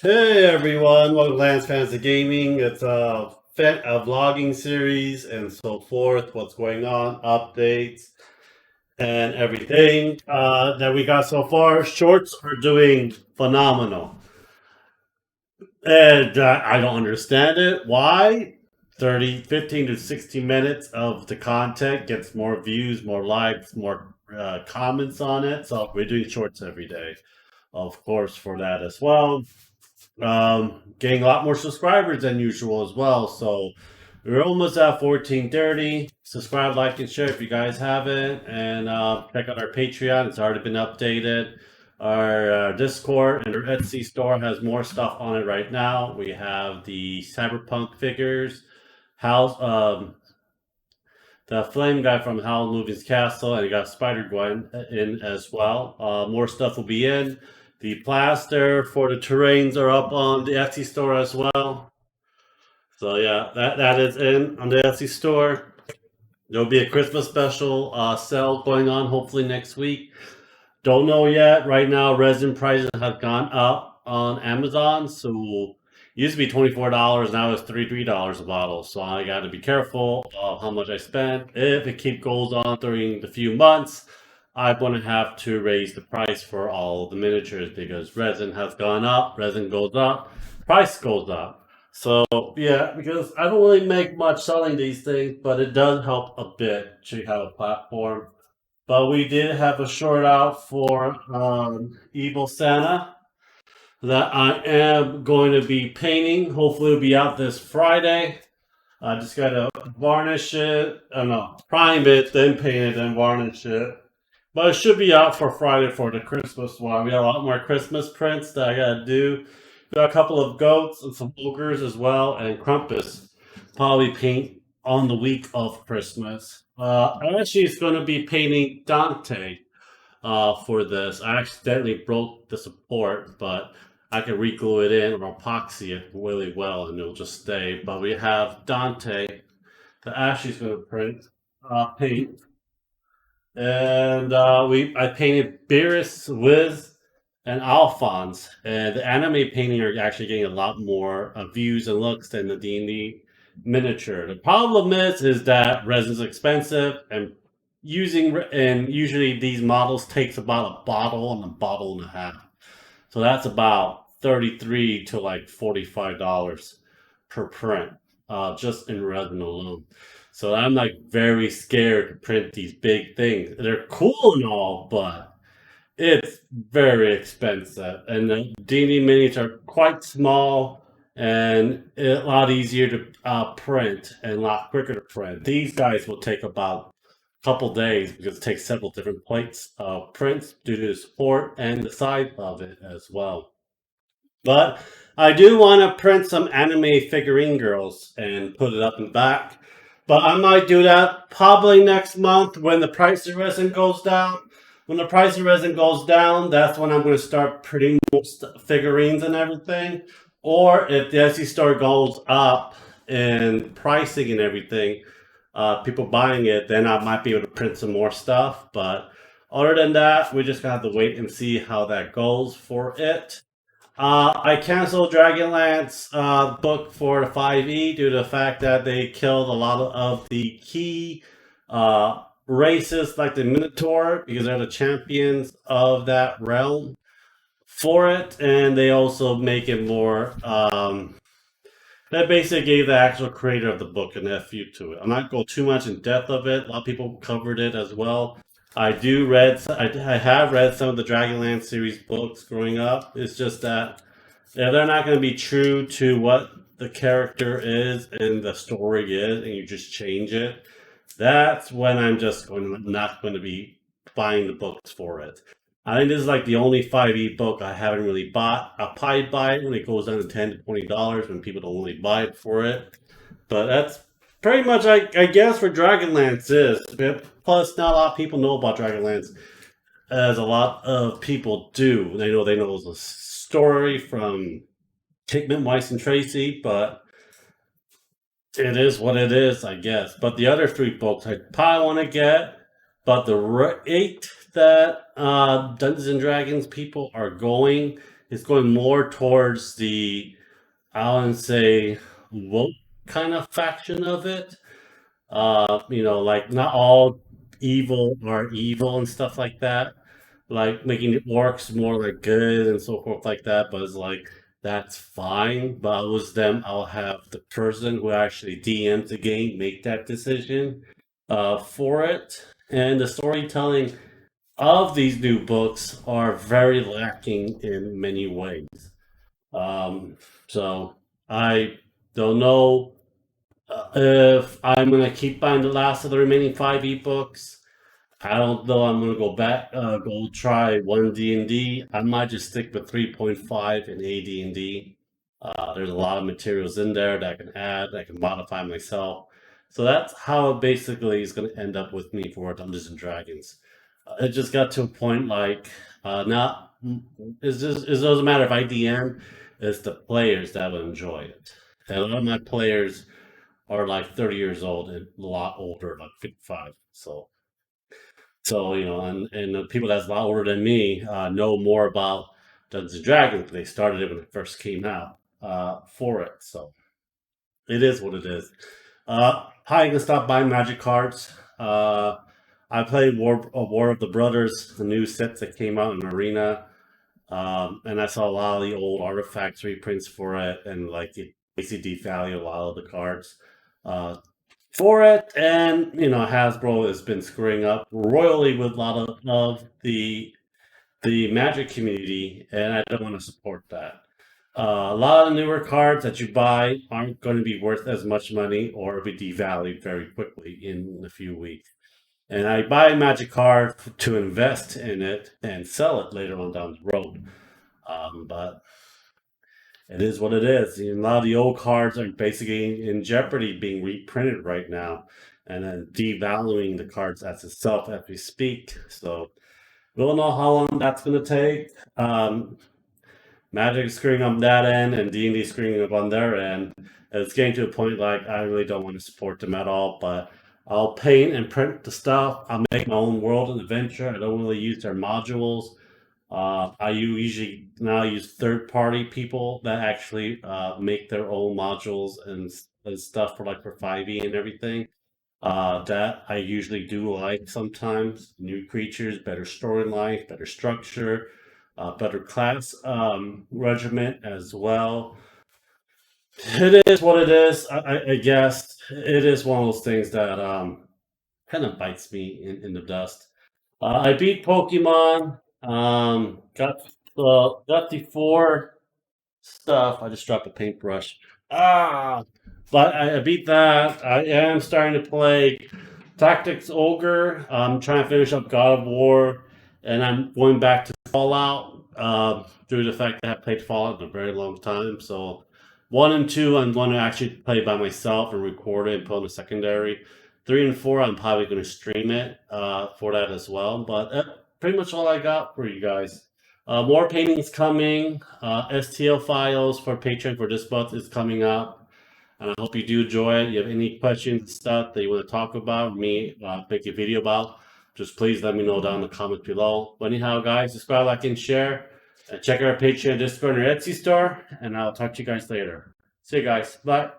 Hey everyone, welcome to Lance Fantasy Gaming. It's a vlogging series and so forth. What's going on, updates, and everything that we got so far. Shorts are doing phenomenal, and I don't understand it. Why? 30, 15 to 60 minutes of the content gets more views, more likes, more comments on it. So we're doing shorts every day, of course, for that as well. Getting a lot more subscribers than usual as well. So we're almost at 1430. Subscribe, like, and share if you guys haven't, and check out our Patreon. It's already been updated. Our Discord and our Etsy store has more stuff on it right now. We have the Cyberpunk figures, House, the Flame guy from Howl Moving's Castle, and you got Spider Gwen in as well. More stuff will be in. The plaster for the terrains are up on the Etsy store as well. So yeah, that is in on the Etsy store. There'll be a Christmas special sale going on hopefully next week. Don't know yet. Right now, resin prices have gone up on Amazon. So it used to be $24, now it's $33 a bottle. So I got to be careful of how much I spend. If it keep goes on during the few months, I'm going to have to raise the price for all the miniatures because resin has gone up. Resin goes up, price goes up. So yeah, because I don't really make much selling these things, but it does help a bit to have a platform. But we did have a short out for Evil Santa that I am going to be painting. Hopefully, it'll be out this Friday. I just gotta varnish it. I don't know, prime it, then paint it, then varnish it. But it should be out for Friday for the Christmas one. We got a lot more Christmas prints that I gotta do. We got a couple of goats and some ogres as well, and Krampus. Probably paint on the week of Christmas. Actually, it's going to be painting Dante for this. I accidentally broke the support, but I can reglue it in or epoxy it really well and it'll just stay. But we have Dante that Ashley's going to paint. And I painted Beerus, Wiz, and Alphonse. And the anime painting are actually getting a lot more views and looks than the D&D miniature. The problem is that resin's expensive and usually these models takes about a bottle and a bottle and a half. So that's about 33 to like $45 per print, just in resin alone. So I'm like very scared to print these big things. They're cool and all, but it's very expensive. And the D&D minis are quite small and a lot easier to print and a lot quicker to print. These guys will take about a couple days because it takes several different plates of prints due to the support and the size of it as well. But I do want to print some anime figurine girls and put it up and back. But I might do that probably next month when the price of resin goes down. When the price of resin goes down, that's when I'm going to start printing figurines and everything. Or if the Etsy store goes up in pricing and everything, people buying it, then I might be able to print some more stuff. But other than that, we just have to wait and see how that goes for it. I canceled Dragonlance book for the 5e due to the fact that they killed a lot of the key races like the Minotaur because they're the champions of that realm for it, and they also make it more. That basically gave the actual creator of the book an FU to it. I'm not going too much in depth of it. A lot of people covered it as well. I have read some of the Dragonlance series books growing up. It's just that if they're not going to be true to what the character is and the story is, and you just change it, that's when I'm just not going to be buying the books for it. I think this is like the only 5e book I haven't really bought. I'll probably buy it when it goes down to $10 to $20 when people don't really buy it for it. But that's pretty much, I guess, what Dragonlance is. Plus, not a lot of people know about Dragonlance, as a lot of people do. They know the story from Hickman, Weiss, and Tracy, but it is what it is, I guess. But the other three books I probably want to get, but the rate that Dungeons and Dragons people are going it's going more towards the, I wouldn't say, woke kind of faction of it. Like not all evil are evil and stuff like that. Like making the orcs more like good and so forth like that. But it's like that's fine. But it was them. I'll have the person who actually DMs the game make that decision for it. And the storytelling of these new books are very lacking in many ways. Um, so I don't know if I'm gonna keep buying the last of the remaining 5 ebooks. I don't know. I'm gonna go back, go try one D&D. I might just stick with 3.5 and AD&D. There's a lot of materials in there that I can add, that I can modify myself. So that's how it basically is gonna end up with me for Dungeons and Dragons. It just got to a point like not it doesn't matter if I DM, it's the players that will enjoy it. And a lot of my players are like 30 years old and a lot older, like 55. So and the people that's a lot older than me know more about Dungeons and Dragons. They started it when it first came out for it. So it is what it is. How you gonna stop buying Magic cards? I played War of the Brothers, the new sets that came out in Arena, and I saw a lot of the old artifacts reprints for it, and like it basically devalued a lot of the cards for it. And Hasbro has been screwing up royally with a lot of the Magic community, and I don't want to support that. A lot of the newer cards that you buy aren't going to be worth as much money or be devalued very quickly in a few weeks. And I buy a Magic card to invest in it and sell it later on down the road. But it is what it is. A lot of the old cards are basically in jeopardy being reprinted right now and then devaluing the cards as itself as we speak. So we don't know how long that's going to take. Magic is screwing up that end and D&D screwing up on their end. It's getting to a point like I really don't want to support them at all, but I'll paint and print the stuff. I'll make my own world and adventure. I don't really use their modules. I usually now use third-party people that actually make their own modules and stuff for 5e and everything. That I usually do like sometimes. New creatures, better storylines, better structure, better class regiment as well. It is what it is. I guess it is one of those things that kind of bites me in the dust. I beat Pokemon. Got the 4 stuff. I just dropped a paintbrush. But I beat that. I am starting to play Tactics Ogre. I'm trying to finish up God of War, and I'm going back to Fallout due to the fact that I have played Fallout in a very long time. So 1 and 2, I'm going to actually play by myself and record it and put on the secondary. 3 and 4, I'm probably going to stream it for that as well. But pretty much all I got for you guys. More paintings coming. STL files for Patreon for this month is coming up. And I hope you do enjoy it. You have any questions, stuff that you want to talk about, me make a video about, just please let me know down in the comments below. But anyhow, guys, subscribe, like, and share. And check out our Patreon, Discord, and our Etsy store. And I'll talk to you guys later. See you guys. Bye.